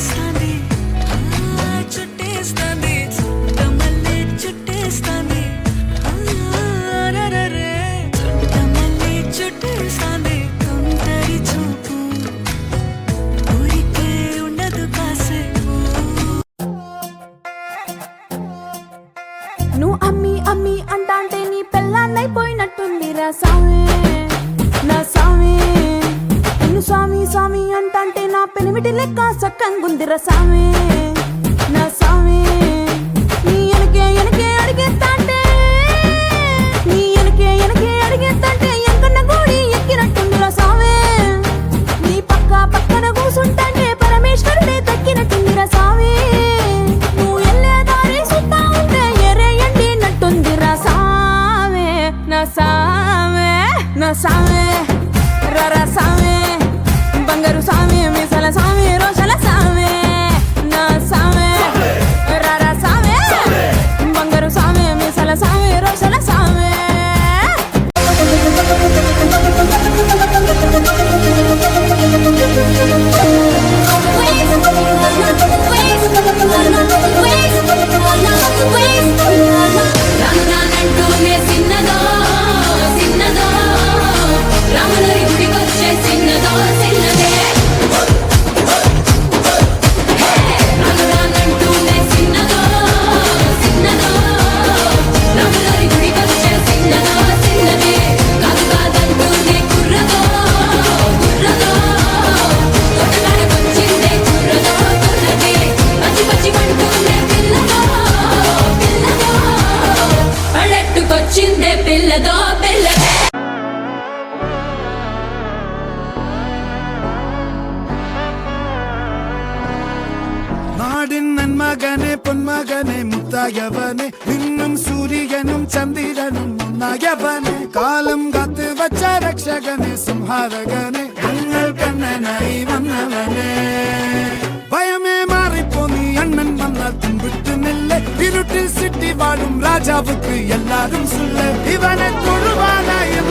చుట్టేస్తాంది చుట్టేస్తాంది చుట్టమల్లె చుట్టేస్తాంది అరరరే చుట్టమల్లె చుట్టేస్తాంది తొందరి చూపు ఊరికే ఉండదు కాసేపు. నువ్వు అమ్మి అమ్మి అంటాంటే నీ పెళ్ళాన్నైపోయినట్టుంది రా సామి నా సామి. నిన్ను స్వామి స్వామి అంటాంటే నా పెనిమిటి లెక్క సక్కంగుందిరా సామి నా సామి. నీ ఎనకే ఎనకే అడిగేస్తాంటే నీ ఎనకే ఎనకే అడిగేస్తాంటే ఎంకన్న గోడి ఎక్కినట్టుందిరా సామి. నీ పక్క పక్కన కూసుంటాంటే పరమేశ్వరుడే దక్కినట్టుందిరా సామి. నువ్వు ఎల్లే దారి సుత్తా ఉంటే ఎరేయండి నట్టుందిరా సామి నా సామి నా సామి రర సామి బంగారు సామి మిసల సామి రోషల సామి నా సామి రర సామి బంగారు సామి మిసల సామి రోషల సామి. നാടിൻ നന്മകനെ പൊന്മകനെ മുത്തായവനെ നിന്നും സൂര്യനും ചന്ദ്രനും ഒന്നായവനെ കാലം കാത്ത് വച്ച രക്ഷകനെ സംഹാരകനെ ഞങ്ങൾ കണ്ണനായി വന്നവനെ. ഭയമേ മാറിപ്പോ നീ അണ്ണൻ വന്നാൽ പിൻവിട്ടുന്നില്ല ഇരുട്ടിൽ സിറ്റി വാഴും രാജാവുക്ക് എല്ലാരും സുല്ല ഇവനെ തൊഴുവാനായും